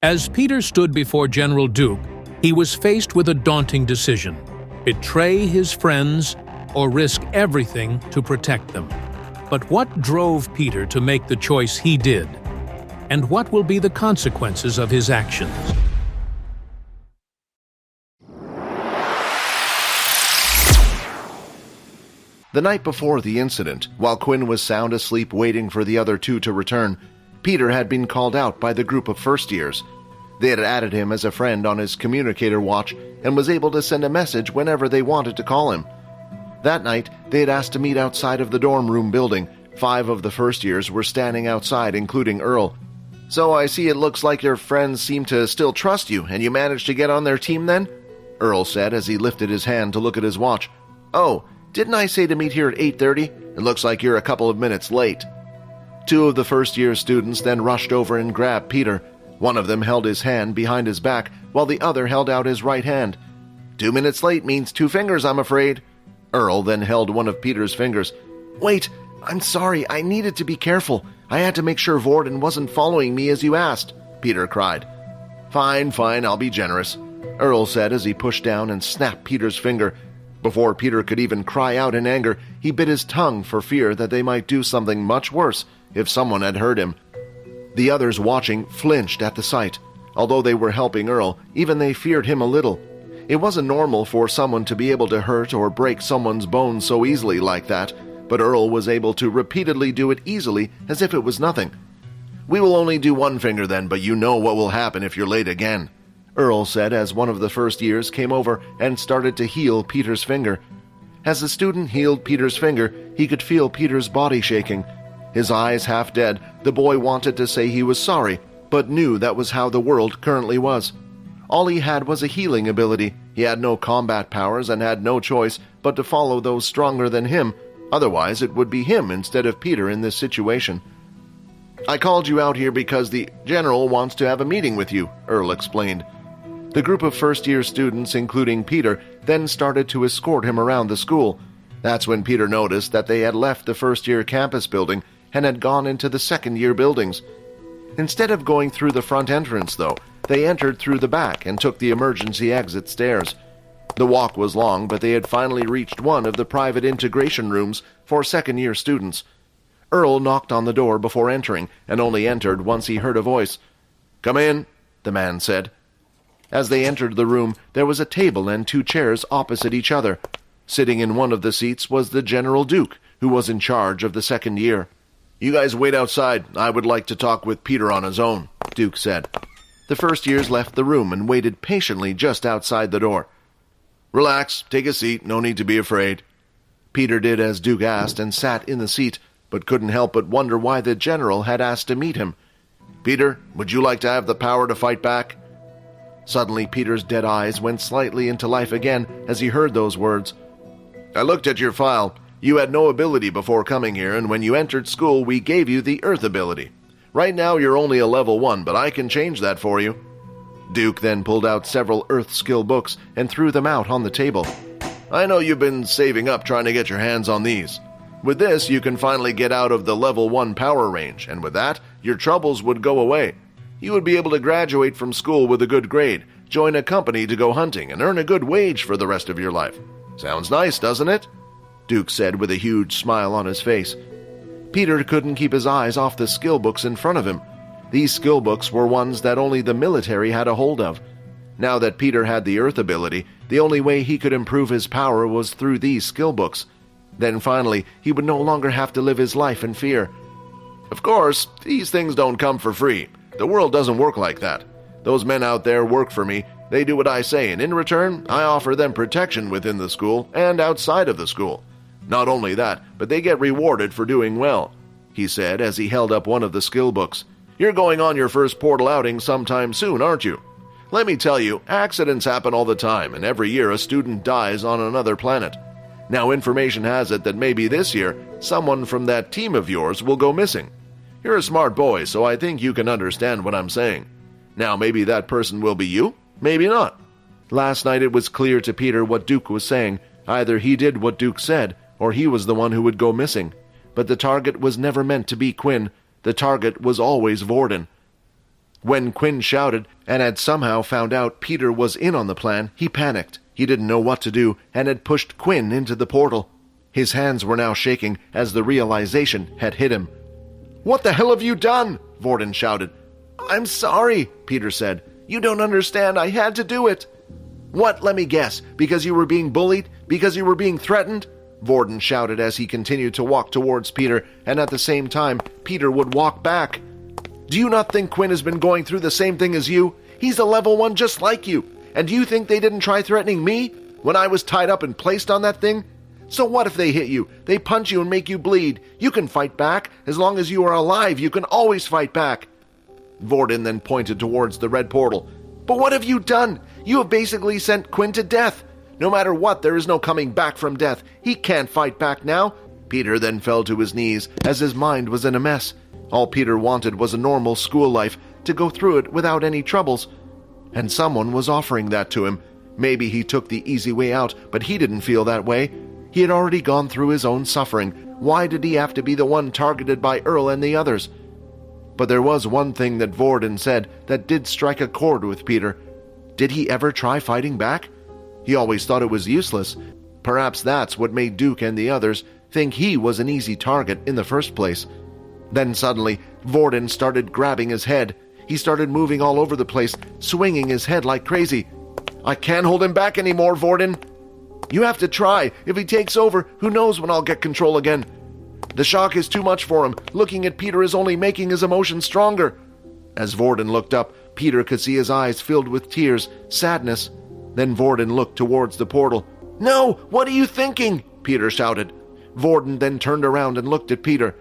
As Peter stood before General Duke, he was faced with a daunting decision: betray his friends or risk everything to protect them. But what drove Peter to make the choice he did? And what will be the consequences of his actions? The night before the incident, while Quinn was sound asleep waiting for the other two to return, Peter had been called out by the group of first years. They had added him as a friend on his communicator watch and was able to send a message whenever they wanted to call him. That night, they had asked to meet outside of the dorm room building. 5 of the first years were standing outside, including Earl. "So I see it looks like your friends seem to still trust you, and you managed to get on their team then?" Earl said as he lifted his hand to look at his watch. "Oh, didn't I say to meet here at 8:30? It looks like you're a couple of minutes late." 2 of the first-year students then rushed over and grabbed Peter. One of them held his hand behind his back, while the other held out his right hand. 2 minutes late means 2 fingers, I'm afraid." Earl then held one of Peter's fingers. "Wait, I'm sorry, I needed to be careful. I had to make sure Vordan wasn't following me as you asked," Peter cried. Fine, I'll be generous," Earl said as he pushed down and snapped Peter's finger. Before Peter could even cry out in anger, he bit his tongue for fear that they might do something much worse if someone had heard him. The others watching flinched at the sight. Although they were helping Earl, even they feared him a little. It wasn't normal for someone to be able to hurt or break someone's bones so easily like that, but Earl was able to repeatedly do it easily as if it was nothing. "We will only do 1 finger then, but you know what will happen if you're late again," Earl said as one of the first years came over and started to heal Peter's finger. As the student healed Peter's finger, he could feel Peter's body shaking. His eyes half dead, the boy wanted to say he was sorry, but knew that was how the world currently was. All he had was a healing ability. He had no combat powers and had no choice but to follow those stronger than him. Otherwise, it would be him instead of Peter in this situation. "I called you out here because the general wants to have a meeting with you," Earl explained. The group of first-year students, including Peter, then started to escort him around the school. That's when Peter noticed that they had left the first-year campus building and had gone into the second-year buildings. Instead of going through the front entrance, though, they entered through the back and took the emergency exit stairs. The walk was long, but they had finally reached one of the private integration rooms for second-year students. Earl knocked on the door before entering, and only entered once he heard a voice. "Come in," the man said. As they entered the room, there was a table and 2 chairs opposite each other. Sitting in one of the seats was the General Duke, who was in charge of the second year. "You guys wait outside. I would like to talk with Peter on his own," Duke said. The first years left the room and waited patiently just outside the door. "Relax, take a seat, no need to be afraid." Peter did as Duke asked and sat in the seat, but couldn't help but wonder why the general had asked to meet him. "Peter, would you like to have the power to fight back?" Suddenly, Peter's dead eyes went slightly into life again as he heard those words. "I looked at your file. You had no ability before coming here, and when you entered school, we gave you the Earth ability. Right now, you're only a level 1, but I can change that for you." Duke then pulled out several Earth skill books and threw them out on the table. "I know you've been saving up trying to get your hands on these. With this, you can finally get out of the level 1 power range, and with that, your troubles would go away. You would be able to graduate from school with a good grade, join a company to go hunting, and earn a good wage for the rest of your life. Sounds nice, doesn't it?" Duke said with a huge smile on his face. Peter couldn't keep his eyes off the skill books in front of him. These skill books were ones that only the military had a hold of. Now that Peter had the Earth ability, the only way he could improve his power was through these skill books. Then finally, he would no longer have to live his life in fear. "Of course, these things don't come for free. The world doesn't work like that. Those men out there work for me. They do what I say, and in return, I offer them protection within the school and outside of the school. Not only that, but they get rewarded for doing well," he said as he held up one of the skill books. "You're going on your first portal outing sometime soon, aren't you? Let me tell you, accidents happen all the time, and every year a student dies on another planet. Now, information has it that maybe this year, someone from that team of yours will go missing. You're a smart boy, so I think you can understand what I'm saying. Now, maybe that person will be you, maybe not." Last night it was clear to Peter what Duke was saying. Either he did what Duke said, or he was the one who would go missing. But the target was never meant to be Quinn. The target was always Vorden. When Quinn shouted and had somehow found out Peter was in on the plan, he panicked. He didn't know what to do and had pushed Quinn into the portal. His hands were now shaking as the realization had hit him. "What the hell have you done?" Vorden shouted. "I'm sorry," Peter said. "You don't understand. I had to do it." "What? Let me guess. Because you were being bullied? Because you were being threatened?" Vorden shouted as he continued to walk towards Peter, and at the same time, Peter would walk back. "Do you not think Quinn has been going through the same thing as you? He's a level 1 just like you. And do you think they didn't try threatening me when I was tied up and placed on that thing? So what if they hit you? They punch you and make you bleed. You can fight back. As long as you are alive, you can always fight back." Vorden then pointed towards the red portal. "But what have you done? You have basically sent Quinn to death. No matter what, there is no coming back from death. He can't fight back now." Peter then fell to his knees as his mind was in a mess. All Peter wanted was a normal school life, to go through it without any troubles. And someone was offering that to him. Maybe he took the easy way out, but he didn't feel that way. He had already gone through his own suffering. Why did he have to be the one targeted by Earl and the others? But there was one thing that Vordan said that did strike a chord with Peter. Did he ever try fighting back? He always thought it was useless. Perhaps that's what made Duke and the others think he was an easy target in the first place. Then suddenly, Vordan started grabbing his head. He started moving all over the place, swinging his head like crazy. "I can't hold him back anymore, Vordan." "You have to try. If he takes over, who knows when I'll get control again." "The shock is too much for him. Looking at Peter is only making his emotions stronger." As Vordan looked up, Peter could see his eyes filled with tears, sadness. Then Vordan looked towards the portal. "No! What are you thinking?" Peter shouted. Vordan then turned around and looked at Peter.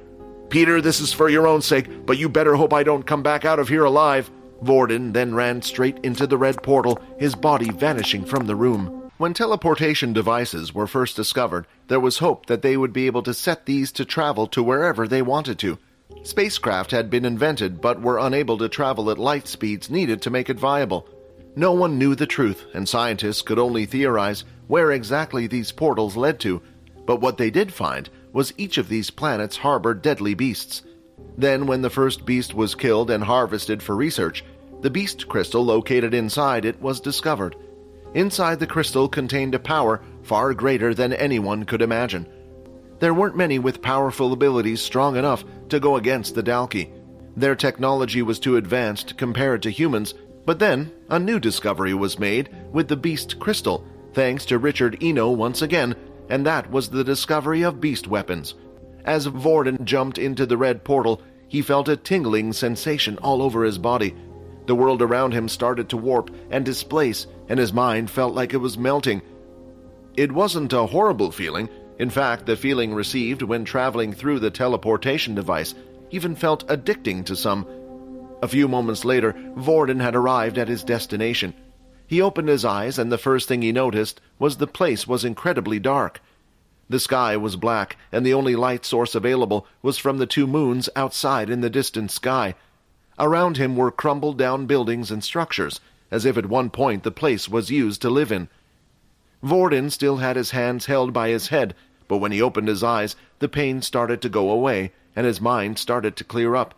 "Peter, this is for your own sake, but you better hope I don't come back out of here alive." Vordan then ran straight into the red portal, his body vanishing from the room. When teleportation devices were first discovered, there was hope that they would be able to set these to travel to wherever they wanted to. Spacecraft had been invented but were unable to travel at light speeds needed to make it viable. No one knew the truth, and scientists could only theorize where exactly these portals led to. But what they did find was each of these planets harbored deadly beasts. Then, when the first beast was killed and harvested for research, the beast crystal located inside it was discovered. Inside the crystal contained a power far greater than anyone could imagine. There weren't many with powerful abilities strong enough to go against the Dalki. Their technology was too advanced compared to humans, but then a new discovery was made with the beast crystal, thanks to Richard Eno once again, and that was the discovery of beast weapons. As Vordan jumped into the red portal, he felt a tingling sensation all over his body. The world around him started to warp and displace, and his mind felt like it was melting. It wasn't a horrible feeling. In fact, the feeling received when traveling through the teleportation device even felt addicting to some. A few moments later, Vordan had arrived at his destination. He opened his eyes, and the first thing he noticed was the place was incredibly dark. The sky was black, and the only light source available was from the 2 moons outside in the distant sky. Around him were crumbled-down buildings and structures, as if at one point the place was used to live in. Vordan still had his hands held by his head, but when he opened his eyes, the pain started to go away, and his mind started to clear up.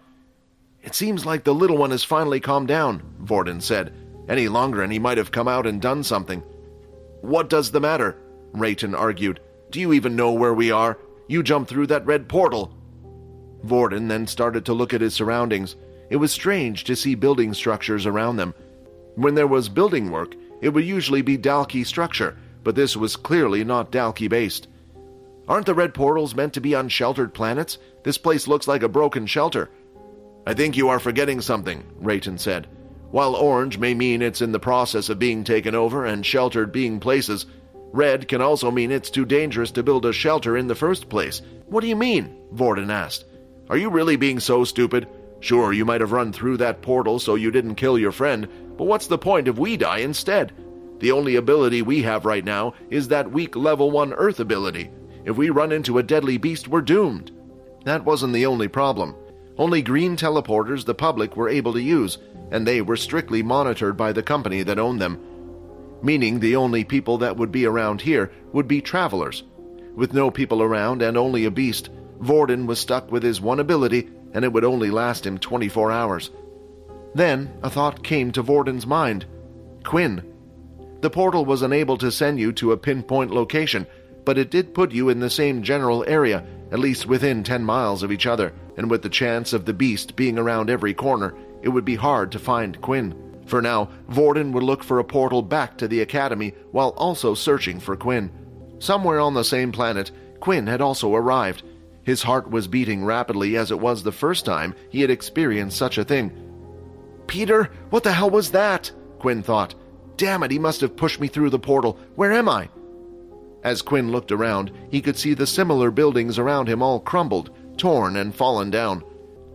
"It seems like the little one has finally calmed down," Vordan said. "Any longer and he might have come out and done something." "What does the matter?" Rayton argued. "Do you even know where we are? You jumped through that red portal." Vordan then started to look at his surroundings. It was strange to see building structures around them. When there was building work, it would usually be Dalki structure, but this was clearly not Dalki-based. "Aren't the red portals meant to be unsheltered planets? This place looks like a broken shelter." "I think you are forgetting something," Rayton said. "While orange may mean it's in the process of being taken over and sheltered being places, red can also mean it's too dangerous to build a shelter in the first place." "What do you mean?" Vordan asked. "Are you really being so stupid? Sure, you might have run through that portal so you didn't kill your friend, but what's the point if we die instead? The only ability we have right now is that weak level 1 Earth ability. If we run into a deadly beast, we're doomed." That wasn't the only problem. Only green teleporters the public were able to use, and they were strictly monitored by the company that owned them. Meaning the only people that would be around here would be travelers. With no people around and only a beast, Vordan was stuck with his one ability, and it would only last him 24 hours. Then a thought came to Vordan's mind. Quinn. The portal was unable to send you to a pinpoint location, but it did put you in the same general area, at least within 10 miles of each other, and with the chance of the beast being around every corner, it would be hard to find Quinn. For now, Vordan would look for a portal back to the academy while also searching for Quinn. Somewhere on the same planet, Quinn had also arrived. His heart was beating rapidly as it was the first time he had experienced such a thing. Peter, what the hell was that? Quinn thought. Damn it, he must have pushed me through the portal. Where am I? As Quinn looked around, he could see the similar buildings around him all crumbled, torn, and fallen down.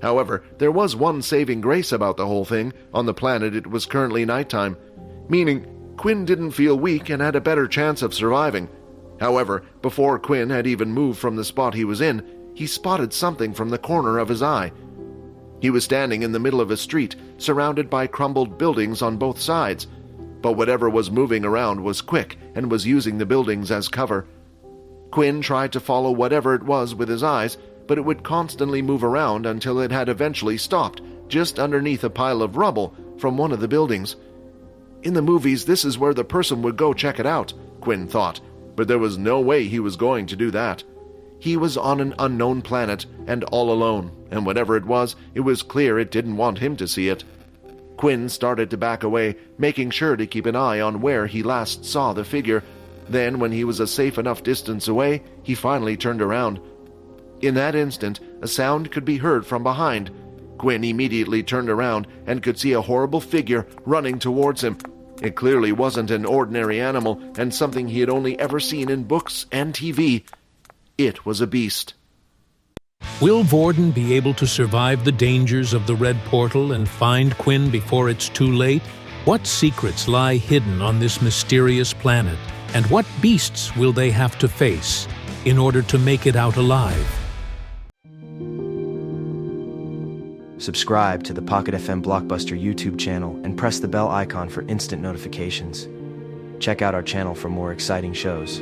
However, there was one saving grace about the whole thing. On the planet, it was currently nighttime, meaning Quinn didn't feel weak and had a better chance of surviving. However, before Quinn had even moved from the spot he was in, he spotted something from the corner of his eye. He was standing in the middle of a street, surrounded by crumbled buildings on both sides, but whatever was moving around was quick and was using the buildings as cover. Quinn tried to follow whatever it was with his eyes, but it would constantly move around until it had eventually stopped just underneath a pile of rubble from one of the buildings. In the movies, this is where the person would go check it out, Quinn thought, but there was no way he was going to do that. He was on an unknown planet and all alone, and whatever it was clear it didn't want him to see it. Quinn started to back away, making sure to keep an eye on where he last saw the figure. Then, when he was a safe enough distance away, he finally turned around. In that instant, a sound could be heard from behind. Quinn immediately turned around and could see a horrible figure running towards him. It clearly wasn't an ordinary animal, and something he had only ever seen in books and TV. It was a beast. Will Vordan be able to survive the dangers of the Red Portal and find Quinn before it's too late? What secrets lie hidden on this mysterious planet? And what beasts will they have to face in order to make it out alive? Subscribe to the Pocket FM Blockbuster YouTube channel and press the bell icon for instant notifications. Check out our channel for more exciting shows.